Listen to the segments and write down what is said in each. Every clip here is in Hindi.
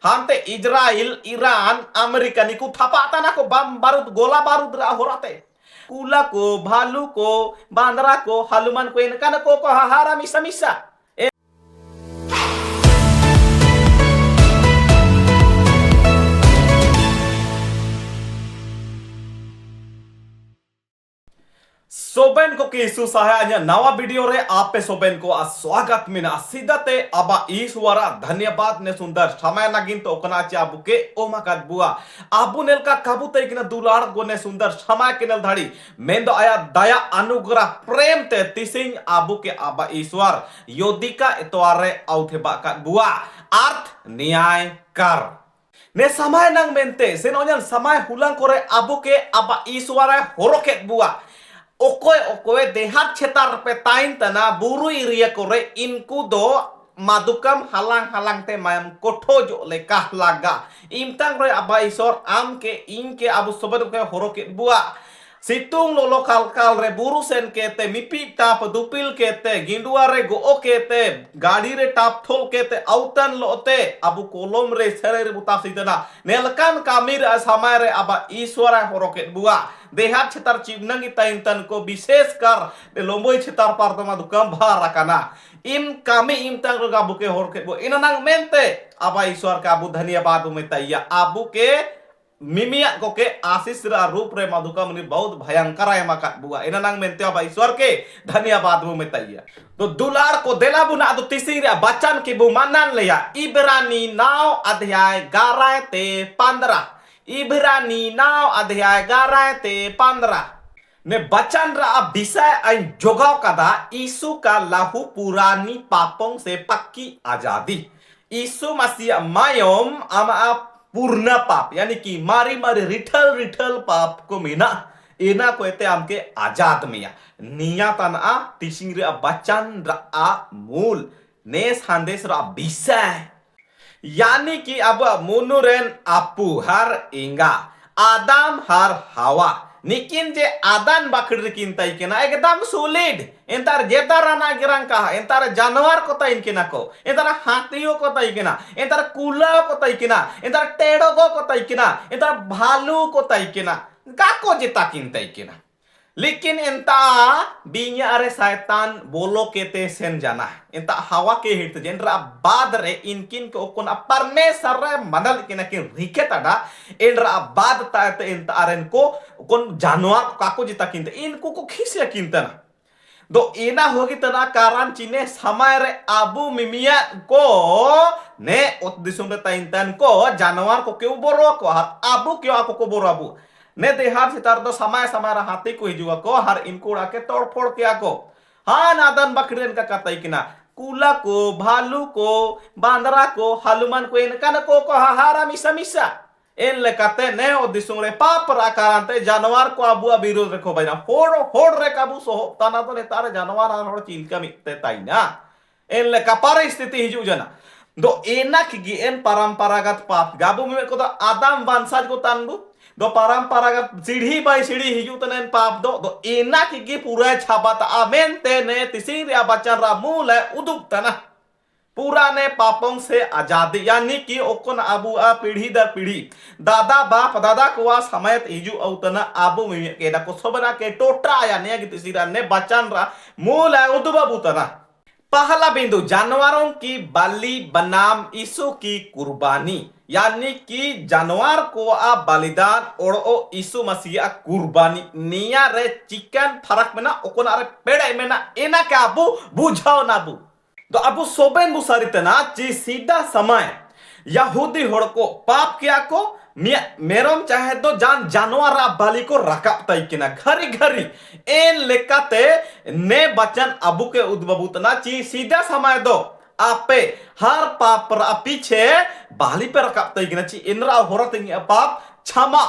Hante Israel, Iran, Amerika niku thapatan ako bam barud gola barud ra horate. Kula ko, bhalu ko, bandra ko, haluman ko inkan ko hahara misa-misa. सोबेन को किसु सहायanya नवा वीडियो रे आप पे सोबेन को स्वागत मिना सिदते अबा ईश्वरा धन्यवाद ने सुंदर समय नगिन तो कना चाबु के ओमा काट बुआ आबु नेल का काबू तै किना दुलाड़ गोने सुंदर समय के नल धाड़ी मेंदो आया दया अनुग्रह प्रेम ते तिसिंग आबु के अबा ईश्वर योदिका एतवारे औथे बा काट बुआ अर्थ न्याय कर ने समय नंग मेंते सेनोजन समय हुलांग करे आबु के अबा ईश्वरा होरोकेत बुआ ओकोय ओकोय देहात क्षेत्र पे ताइन तना बुरु एरिया करे इनको दो मादुकम हालांग हालांग ते मायम कोठो जो ले कह लागा इमतांग रे अबा ईश्वर आम के इन के अबु सोबत के होरो के बुआ सितुंग लोलो काल काल रे बुरु सेन केते मिपी टाप दुपिल केते गिंडुआ रे गो केते गाड़ी रे टाप थोल केते औतन लोते अबु कोलम रे सरे रे बुता सितना नेलकान कामिर समय रे अबा ईश्वर होरो के बुआ देहात क्षेत्र चिवनंगी ताइन को विशेष कर लोमोई क्षेत्र पर तमा दुकम भार रखना इम कामी इम तंग रोगा बुके होर के बो इननंग मेंते अबा ईश्वर का अबु धन्यवाद उमेतैया आबु के मिमिया को के आशीष रा रूप रे मधुकम नि बहुत भयंकर है मका बुआ इननंग मेंते अबा ईश्वर के धन्यवाद उमेतैया तो दुलार को देला बुना तो तीसरी रे बचन के बु मानन लिया इब्रानी 9 अध्याय 11 ते 15 इब्रानी 9 अध्याय 11 ते 15 ने बचन रा विषय अन जोगाव कदा यीशु का लाहू पुरानी पापों से पक्की आजादी यीशु मसीह मायोम आमा पूर्ण पाप यानी कि मारी मारी रिठल रिठल पाप को मीना इना को एते हमके आजाद मिया निया तना तिसिंग रे बचन रा मूल ने संदेश रा विषय यानी कि अब मुनुरेन आपू हर इंगा आदम हर हवा निकिन जे आदान बाखड़ किंताई के ना एकदम सोलिड एंतार जेतारा ना गिरंग का एंतार जानवर को ताइन के ना को एंतार हाथियों को ताई के ना एंतार कुला को ताई के ना एंतार टेड़ोगो को ताई के ना एंतार भालू को ताई के ना का को जेता किंताई के ना लेकिन इंता बिन्या अरे शैतान बोलो केते सेन जाना इंता हवा के हिट जेनरा बाद रे इनकिन को कोन परमेश्वर रे मनल के न के रिके तडा एनरा बाद ता इंता अरेन को कोन जानवर काको जिता किंत इनको को खिसे किंतना दो एना होगी तना कारण चिने समय रे आबू मिमिया को ने उत दिसुम रे ताइन को जानवर को क्यों बोरो को आबू क्यों आपको को बोरो आबू ने देहात सितार दो समय समय हाथी को हिजुआ को हर इनको उड़ा के तोड़ फोड़ के को हाँ नादन बकरेन का कतई किना कूला को भालू को बांदरा को हलुमान को इनका न को हारा मिसा मिसा इन लेकाते ने ओ दिसुम रे पाप रा कारणते जानवर को अबुआ विरोध रखो भाई ना होड़ होड़ रे काबू सो तना तो ने तारे जानवर आन होड़ चिलका मिते ताइना इन लेका परिस्थिति हिजु जना दो एना की एन परंपरागत पाप गाबू में को तो आदम वंशज को तानबू दो परंपरागत सीढ़ी बाई सीढ़ी हिजू तने पाप दो एना की पूरा छापा आमेन ते ने तिसी रे बचन रा मूल है उदुक तना पुराने पापों से आजादी यानी कि ओकन आबू आ पीढ़ी दर पीढ़ी दादा बाप दादा को समेत हिजू औतना आबू में के को सबना के टोटा या ने तिसी रा ने बचन रा मूल है उदुबाबू तना पहला बिंदु जानवरों की बलि बनाम यीशु की कुर्बानी यानी कि जानवर को आ बलिदान और यीशु मसीह कुर्बानी निया रे चिकन फरक में ना ओकोन अरे पेड़े में ना एना के अबू बुझाओ ना अबू तो अबू सोबेन बुसारिते ना ची सीधा समय यहूदी होड़ को पाप किया को मेरम चाहे तो जानवर बलि को रकाब तई किना घरी घरी एन लेकाते ने बचन अबू के उद्बबूतना ची सीधा समय दो आपे हर पाप पर पीछे बाली पे रकाब तई किना ची इनरा होरत पाप क्षमा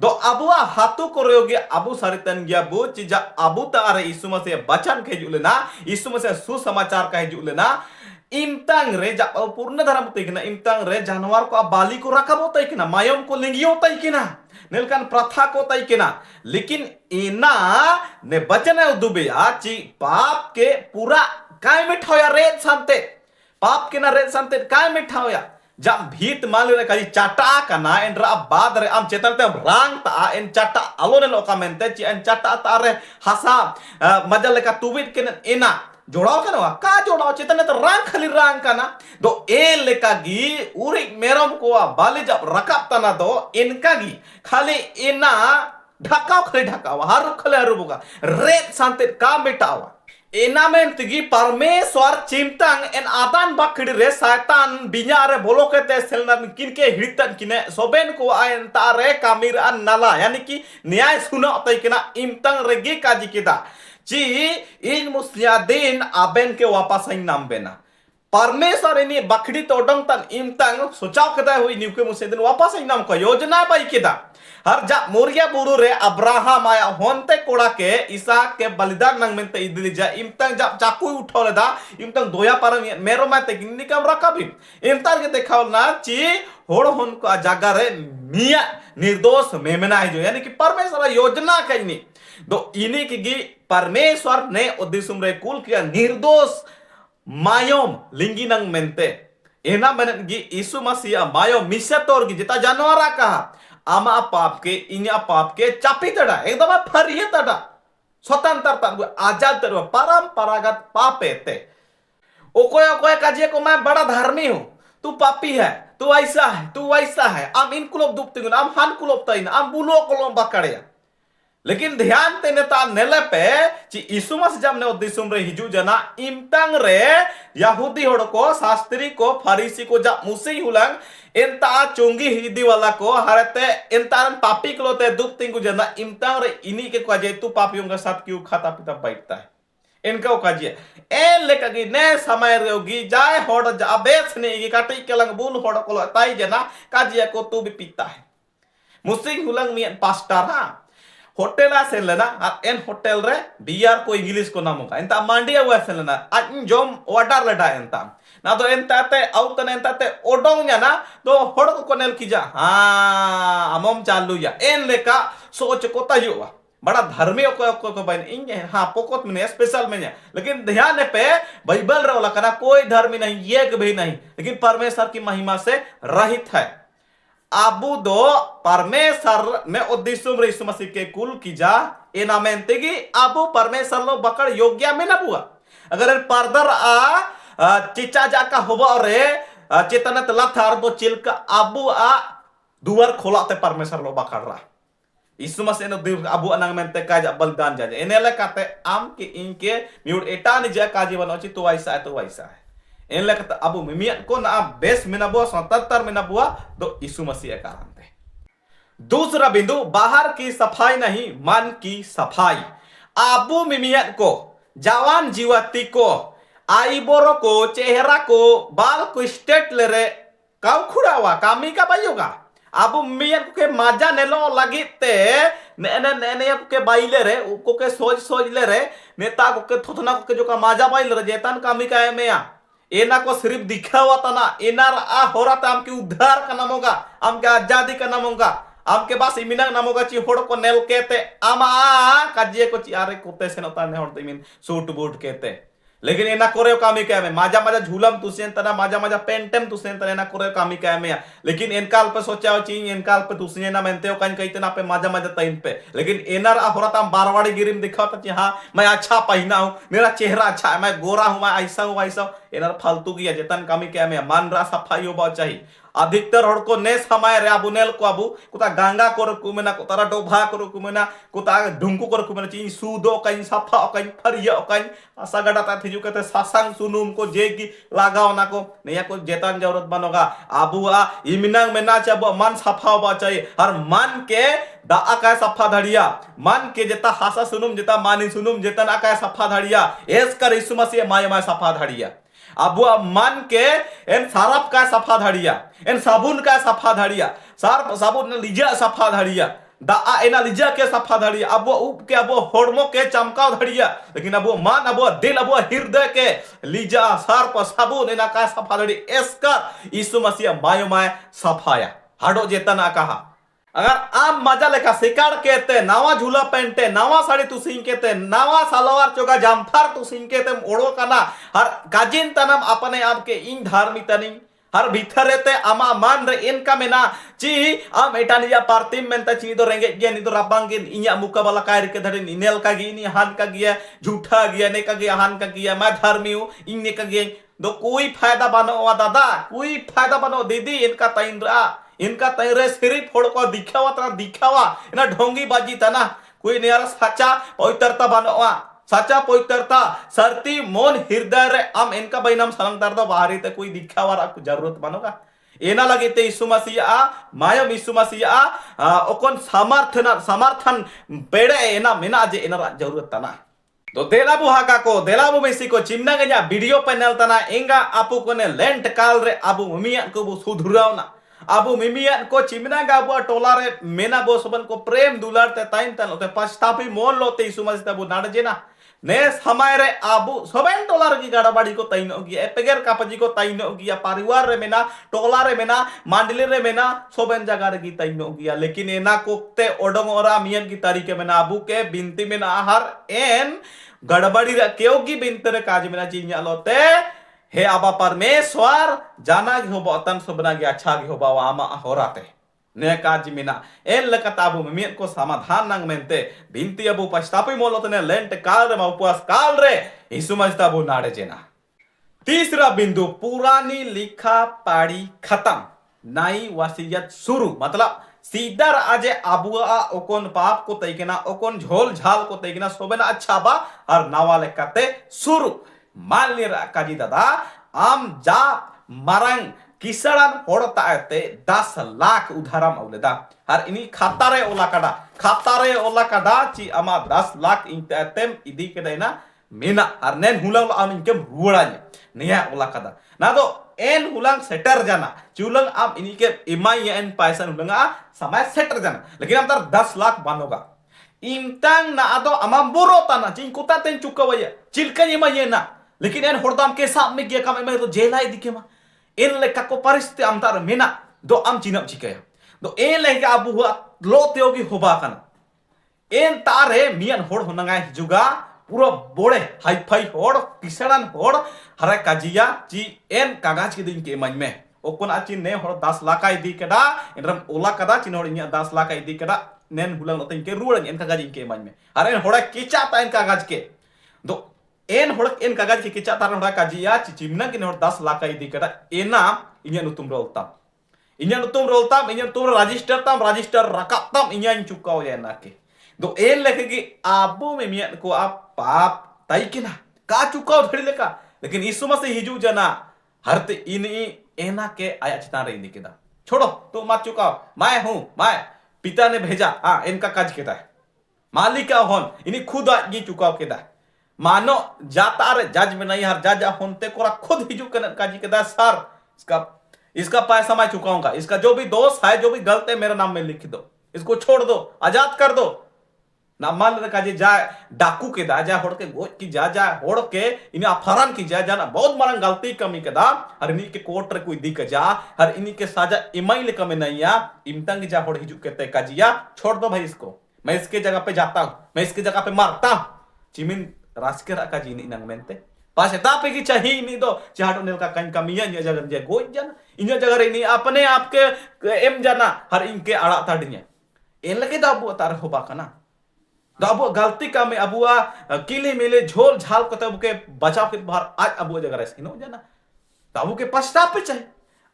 दो अबुआ हाथू को रोगे अबू सरितन गया बु चीजा अबू तारे यीशु मसीह बचन के जुलेना यीशु मसीह सुसमाचार का जुलेना इमतांग रे जा पूर्ण धर्म तैकिना इमतांग रे जानवर को बाली को रकाबो तैकिना मायम को लिंगियो तैकिना नेलकान प्रथा को तैकिना लेकिन इना ने बचन दुबेया ची पाप के पूरा काय मिठाया रेत संते पाप के ना रेत संते काय मिठाया jam bhit malure kali cata kana endra बाद रे am चेतन ते rang ta en cata alone lo kamente ci en cata ta re hasa majal ka tubit ken ena जोड़ाओ का का जोड़ाओ चेतन तो रंग खाली रंग का ना तो ए लेका गी उरिक मेरम को बाली जब रकाब तना तो इनका गी खाली इना ढकाओ खाली ढकाओ हारू खाली हारू बुका रेत सांते का बेटावा इना में तिगी परमेश्वर चिंतंग एन आदान बकड़ी रे शैतान बिना रे बोलो के ते सेलनन किनके हिड़तन किने सोबेन को आयन तारे कामिर अन नाला यानी कि न्याय सुना तय किना इमतंग रेगी काजी किदा जी इन मुस्लियादीन आबेन के वापस आई नाम बेना परमेश्वर इनी बकड़ी तोडंग तन इमतंग सोचाव कदा हुई न्यूके मुस्लियादीन वापस आई नाम को योजना पाई किदा हर जा मोरिया बुरु रे अब्राहम आया होनते कोड़ा के इसहाक के बलिदान नंग मेंते इदली जा इमतंग जब चाकू उठो लेदा इमतंग दोया पर मेरो माते गिन्नी कम रकाबी इमतार के देखाव ना ची होड़ होन को जागा रे मिया निर्दोष मेमना है जो यानी कि परमेश्वर योजना कइनी दो इनी की परमेश्वर ने उद्देश्य रे कुल किया निर्दोष मायोम लिंगी नंग मेंते एना मनन गी यीशु मसीह मायो मिसतोर की जिता जानवरा कहा आमा पाप के इन्या पाप के चापी तड़ा एकदम फरिए तड़ा स्वतंत्रता आजाद तड़ा परंपरागत पापे ते ओकोय ओकोय काजे को मैं बड़ा धर्मी हूं तू पापी है तू ऐसा है तू वैसा है आम इन कुलोब दुपते आम हान कुलोब तइन आम बुलो कुलोब बकड़े लेकिन ध्यान तेने ता नेले पे ची यीशु मसीह जब ने उद्देश्य रे हिजू जना इमतंग रे यहूदी होड़ को शास्त्री को फरीसी को जा मुसी हुलंग इनता चोंगी हिदी वाला को हरते इनतारन पापी कलोते दुख तिंगु जना इमतंग रे इनी के काजे तू पापियों के साथ क्यों खाता पीता बैठता है इनका काजे ए लेकगी ने समय रेगी जाय होड़ जा बेस ने की काटी केलंग बुल होड़ को ताई जना काजिया को तू भी पीता है मुसी हुलंग मियन पास्टर हां होटल से लेना एन होटल रे बियर को इंग्लिश को नाम होगा एंता मांडिया हुआ से लेना आज जोम ऑर्डर लेटा एंता ना तो एंता ते आउतन एंता ते ओडोंग ना तो होड़ को कोनेल कीजा हां अमम चालू या एन लेका सोच को तयुवा बड़ा धर्मी को बन इंगे हां पोकोत में स्पेशल में लेकिन ध्यान पे बाइबल रे वाला कना कोई धर्मी नहीं एक भी नहीं लेकिन परमेश्वर की महिमा से रहित है आबू दो परमेश्वर ने उद्देश्य यीशु मसीह के कुल की जा एना मेंते की आबू परमेश्वर लो बकड़ योग्य में ना बुआ अगर पर्दर आ चिचा जा का होबा रे चेतनत लथार दो चिलका आबू आ दुआर खोलाते परमेश्वर लो बकड़ रहा यीशु मसीह ने आबू अनंग मेंते का जा बलिदान जा एने लेकाते आम के इनके म्यूट एटा नि जा काजी बनोची तो वैसा है तो वैसा है इन लेकत अबू मिमियन को ना बेस में ना बुआ 77 में ना बुआ तो यीशु मसीह कारण थे दूसरा बिंदु बाहर की सफाई नहीं मन की सफाई अबू मिमियन को जवान जीवती को आईबोरो को चेहरा को बाल को स्टेट ले रे काउ खुड़ा हुआ कामी का बायोगा अबू मिमियन के माजा नेलो लगिते ने के बाइले रे उको के सोच ले रे नेता को के थोथना को के जो का माजा बाइले रे जेतन कामी का है मेया एना को सिर्फ दिखावा तना एनार आ होरा ता हमके उद्धार का नाम होगा हमके आजादी का नाम होगा हमके पास इमिना नाम होगा ची होड़ को नेल कहते आमा काजिए को ची आरे कोते से नता ने होड़ इमिन सूट बूट कहते लेकिन एना कोरे कामी क्या में माजा माजा झूलम तुसेन तना माजा माजा पेंटेम तुसेन तना एना कोरे कामी क्या में लेकिन इनकाल पे सोचा ची इनकाल पे तुसेन ना मेंते हो कान कहते ना पे माजा माजा तइन पे लेकिन एनर आ होरा ता बारवाड़ी गिरिम दिखाता ची हां मैं अच्छा पहना हूं मेरा चेहरा अच्छा है मैं गोरा हूं मैं ऐसा हूं वैसा एनर फालतू की जेतन कामी क्या में मान रा सफाई हो चाहिए अधिकतर होड़ को ने समय रे आबू नेल को आबू कुता गंगा को कुमेना कुतारा डोभा को कुमेना कुता ढुंकू को कुमेना ची सूदो कइन सफा कइन फरिया कइन असगड़ा ता थिजु कहते सासंग सुनुम को जेगी लगाओ ना को नया को जेतन जरूरत बनोगा आबू आ इमिनंग में ना चाबो मन सफा होबा चाहिए हर मन के दा आका सफा धड़िया मन के जेता हासा सुनुम जेता मानी सुनुम जेतन आका सफा धड़िया एस कर यीशु मसीह माय माय सफा धड़िया अब मन के इन सरफ का सफा धड़िया इन साबुन का सफा धड़िया सर्फ साबुन लीजा सफा धड़िया दा एना लीजा के सफा धड़िया अब उप के अब होड़मो के चमकाव धड़िया लेकिन अब मन अब दिल अब हृदय के लीजा सर्फ साबुन एना का सफा धड़ी इसकर यीशु मसीह मायो माय सफाया हाडो जेतना कहा अगर आम मजा लेका शिकार कहते नावा झूला पहनते नावा साड़ी तू सिंह कहते नावा सलवार चोगा जामफार तू सिंह कहते ओड़ो कना हर काजिन तनम अपने आप के इन धार्मिक तनी हर भीतर रहते आमा मान रे इनका मेना ची आम एटानिया पार्टी मेंता ची दो रेंगे गया नी दो राबांग गे इन्या मुका वाला कायर के धरे इनेल का गी इनी हान का गया झूठा गया ने का गया हान का गया मैं धर्मी हूँ इन्ने का गया दो कोई फायदा बनो वा दादा कोई फायदा बनो दीदी इनका तैरे सिर्फ फोड़ को दिखावा इना ढोंगी बाजी तना कोई नियारा सच्चा पवित्रता बनो वा सच्चा पवित्रता सरती मोन हृदय रे आम इनका बैनाम सलंगदार दो बाहरी ते कोई दिखावा रा जरूरत बनोगा एना लगे ते यीशु मसीह मायम यीशु मसीह ओकन समर्थन पेड़े एना मेना जे एना जरूरत तना तो देलाबु हाका को देलाबु मेसी को चिमना गया वीडियो पैनल तना एंगा आपु को ने लेंट काल रे आबु मिमिया को बु सुधुरावना आबु मिमिया को चिमना गा बु टोला रे मेना बो सबन को प्रेम दुलार ते ताइन तन ते पछतापी मोन लोते यीशु मसीह बु नाड़ जेना ने समय रे आबु सबेन टोला रे गाड़ाबाड़ी को तैनो गिया एपेगर कापजी को तैनो गिया परिवार रे मेना टोला रे मेना मांडली रे मेना सबेन जगह रे तैनो गिया लेकिन एना कोते ओडंग ओरा मियन की तारीखे मेना आबु के बिनती मेना हर एन गड़बड़ी रे केओगी बिनते रे काज मेना चिन्या लोते हे आबा परमेश्वर जाना गी होबा तन सबना गी अच्छा गी होबा आमा होराते ने काज मिना एन लकता अबु मियन को समाधान नंग मेनते बिनती अबु पछतापी मोलत ने लेंट काल रे उपवास काल रे यीशु मसीह अबु नाड़े जेना तीसरा बिंदु पुरानी लिखा पढ़ी खत्म नई वसीयत शुरू मतलब सीधर आजे अबुआ ओकोन पाप को तैकेना ओकोन झोल झाल को तैकेना सोबेना अच्छा बा और नवा लेकते शुरू मान लिया काजी दादा आम जा मरंग किसड़न होड़ता आते 10 लाख उधारम अवलेदा हर इनी खातारे ओला कड़ा ची अमा 10 लाख इंते आतेम इदी के देना मेना हर नेन हुलांग आम इनके रुड़ाने निया ओला कड़ा ना तो एन हुलांग सेटर जाना चुलंग आम इनी के इमाई एन पैसा हुलांगा समय सेटर जाना लेकिन हम तार 10 लाख बनोगा इंतंग ना आदो अमा बोरो तना चिंकुता तेन चुका वया चिलका ये ये ना लेकिन एन होड़दाम के साथ में गया काम में तो जेला दिखे मा इन लेका को परिस्थिति आमतार मेना दो आम चिनम चिकया दो एन लेका अबु हुआ लोते होगी होबा कना एन तारे मियन होड़ होनंगा हिजुगा पूरा बोड़े हाई फाई होड़ किसड़न होड़ हरे काजिया ची एन कागज के दिन के मन में ओकोन आची ने होड़ 10 लाख इदी केदा इनरम ओला कदा चिन होड़ इया 10 लाख इदी केदा नेन हुलंग नते इनके रुड़ एन कागज इनके मन में हरे होड़ा किचा ता इन कागज के दो एन होड़ एन कागज के किचा तार होड़ा काजिया ची चिमना के होड़ 10 लाख इदी केदा एना इया नुतुम रोलता इया नुतुम रजिस्टर रकातम इया चुकाव या ना के दो एन लेके कि आबो में मियन को आप पाप ताई के ना का चुकाव धड़ी लेका लेकिन यीशु मसीह हिजू जना हरते इनी एना के आया चिता रे निकेदा छोड़ो तो मत चुकाओ मैं पिता ने भेजा हाँ इनका काज केदा मालिक का होन इनी खुद ये चुकाव केदा मानो जाता रे जज में नहीं हर जज होनते कोरा खुद हिजू के काज केदा सर इसका पैसा मैं चुकाऊंगा इसका जो भी दोष है जो भी गलत है मेरे नाम में लिख दो इसको छोड़ दो आजाद कर दो ना मान रखा जी जा डाकू के दा जा होड़ के गोच की जा होड़ के इन्हें अपहरण की जा ना बहुत मारंग गलती कमी के दा हर इन्हीं के कोर्ट रे कोई दिख जा हर इन्हीं के साजा इमाइल कमे नहीं आ इमतंग जा होड़ हिजू के ते काजिया छोड़ दो भाई इसको मैं इसके जगह पे जाता हूं मैं इसके जगह पे मारता हूं चिमिन राजके रखा जी नहीं नंग मेनते पासे तापे की चाहिए नहीं दो चाहतो नेल का कन कमिया ये जगह जे गोच जाना इन जगह रे नहीं अपने आप के एम जाना हर इनके आड़ा ताड़िया इन लगे दा अबु तार होबा कना अबु गलती का में अबुआ किले मिले झोल झाल को तब के बचाव के बाहर आज अबु जगह रे सिनो जाना अबु के पश्चाताप चाहिए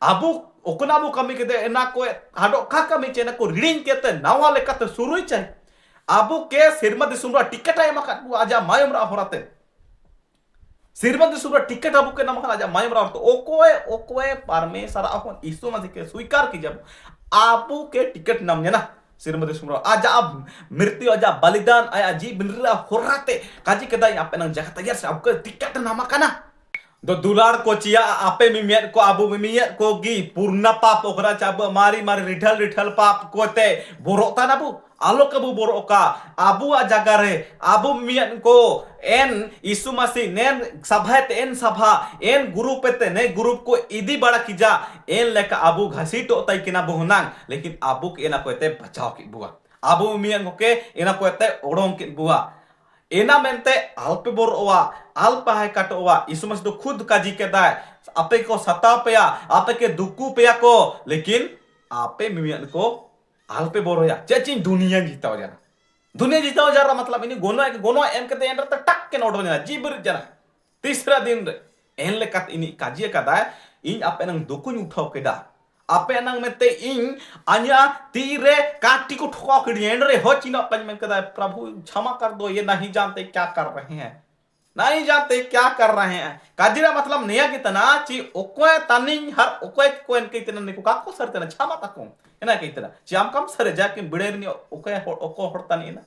अबु ओकना अबु कमी के दे ना को हाडो का कमी चाहिए ना को रीडिंग के ते नावा लेका ते शुरू चाहिए अबु के सिरमद सुमरा टिकट आय मका अबु आजा मायमरा होराते सिरमद सुमरा टिकट अबु के नाम आजा मायमरा तो ओकोए परमेश्वर अपन यीशु मसीह के स्वीकार की जब अबु के टिकट नाम ना सिरमदे सुमरा आजा मृत्यु आजा बलिदान आया जी बिनरा होराते काजी केदा आपे नंग जगह तैयार से आपके टिकट नामा काना दो दुलार को चिया आपे मिमियत को आबु मिमियत को गी पूर्ण पाप ओकरा चाब मारी रिठल पाप कोते बोरोता नाबु आलो कबु बोरोका आबु आ जगह रे आबु मिमियत को एन यीशु मसीह नेन सभा ते एन सभा एन ग्रुप ते ने ग्रुप को इदी बड़ा किजा एन लेका आबु घसीटो तई किना बहुनांग लेकिन आबु के एना कोते बचाव की बुआ आबु मिमियत के एना कोते ओडों की बुआ एना मेनते अल्प बोरोवा अल्प है कटोवा यीशु मसीह तो खुद काजी के दाय आपे को सता पेया आपे के दुकु पेया को लेकिन आपे मिमियन को आल पे बोरो या चेचिन दुनिया जीता हो जाना दुनिया जीता हो जा रहा मतलब ini gono em kete ender tak ke nodo nya jibir jana तीसरा दिन रे एन लेकात ini kaji kada इन आपे नंग दुकु उठाव केदा आपे नंग मेते इन अन्या तीरे काटी को ठोका के एंड रे हो चिना पन में कदा प्रभु क्षमा कर दो ये नहीं जानते क्या कर रहे हैं नहीं जानते क्या कर रहे हैं काजिरा मतलब नया कितना ची ओकोय तनिंग हर ओकोय कोन के इतना ने को काको सरते ना क्षमा तको एना के इतना ची आम कम सरे जाके बिड़े नि ओकोय ओको हड़ता नहीं ना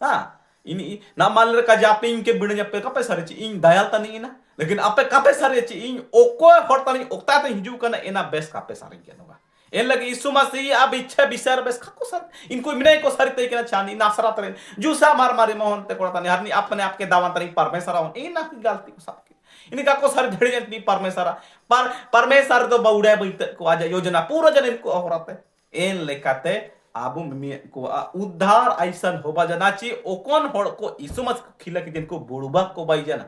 हां ini na malir ka japing ke bidnya pe kape sare ci ing dayal tani ina lekin ape kape sare ci ing oko hor tani okta te hiju kana ena bes kape sare ke no en lagi isu masi ab ichha bisar bes kako sar इनको मिने को सर ते के छानी नासरा तरे जूसा मार मारी मोहन ते कोता नहीं हरनी अपने आपके दावन तरी परमेश्वर हो ए ना की गलती को सबके इनका को सर धड़े जतनी परमेश्वर पर परमेश्वर तो बौड़े बैठ को आज योजना पूरा जन इनको होरते एन लेकाते आबू मिमी को उद्धार ऐसन होबा जनाची ओकोन होड़ को इसुमत खिला के जिनको बुड़बा को बाई जना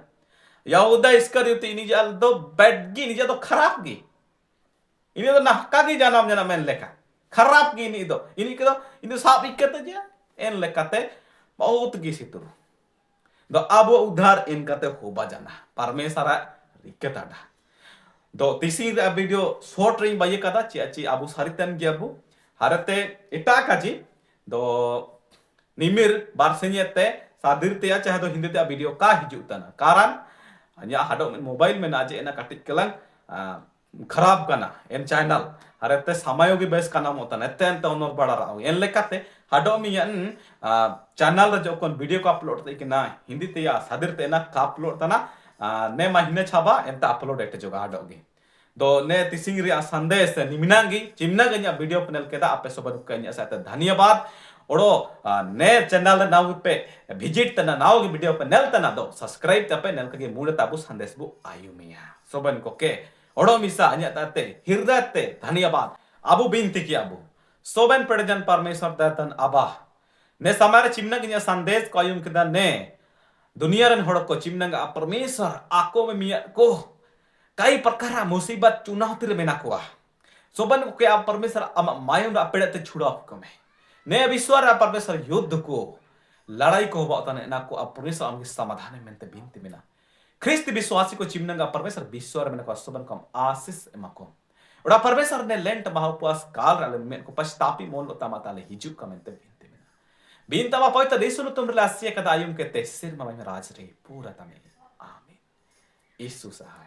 यहूदा इस्करियोती इनी जल दो बैडगी निजा तो खराब गी इनी तो नहका गी जानम जना मेन लेका खराब गी इनी के इनी साब इकते जे एन लेकाते बहुत गी सितुर दो आबू उद्धार इनकते होबा जना परमेश्वर रिकताडा दो तीसरी वीडियो शॉर्ट रिंग बाये कदा ची Abu सारितन गियाबू harate ita kaji do nimir barsenyete sadir te ya chahe do hindi te video ka hiju tana karan hanya hado mobile में नाजे एना काटिक कलंग खराब कना एन चैनल हरते समायोगी बेस का नाम होता नते एन तो नोर बड़ा रहा एन लेकाते हडो मियन चैनल रे जो कोन वीडियो को अपलोड ते कि ना हिंदी ते या सादिर ते ना का अपलोड तना ने महीने छाबा एंता अपलोड एटे जोगा हडोगी दो ने तिसिंग रे संदेश निमिनांगी चिमना गन्या वीडियो पैनल केदा आपे सोबन कन्या साथ धन्यवाद ओडो ने चैनल रे नाव पे विजिट तना नाव की वीडियो पैनल तना दो सब्सक्राइब तपे नल के मूड ताबु संदेश बु आयुमिया सोबन को के ओडो मिसा अन्य ताते हृदय ते धन्यवाद आबु बिनती की आबु सोबन पड़जन परमेश्वर दतन आबा ने समारे चिमना गन्या संदेश को आयुम केदा ने दुनिया रन होड़ को चिमना परमेश्वर आको में मिया को कई प्रकार मुसीबत चुनौती रे मेना कोआ सोबन को क्या परमेश्वर अम मायुन अपेड़े ते छुड़ा को में ने विश्वर परमेश्वर युद्ध को लड़ाई को होता ने ना को परमेश्वर हमके समाधान में ते बिनती मेना ख्रिस्त विश्वासी को चिमनगा परमेश्वर विश्वर में को सोबन को आशीष एमको ओडा परमेश्वर ने लेंट महाउपवास काल रे में को पछतापी मोन लोता माता ले हिजु का में ते बिनती मेना बिनता पवित्र देशु तुम रे आसिया कदा आयुम के ते सिर में राज रे पूरा तमे आमीन यीशु सहाय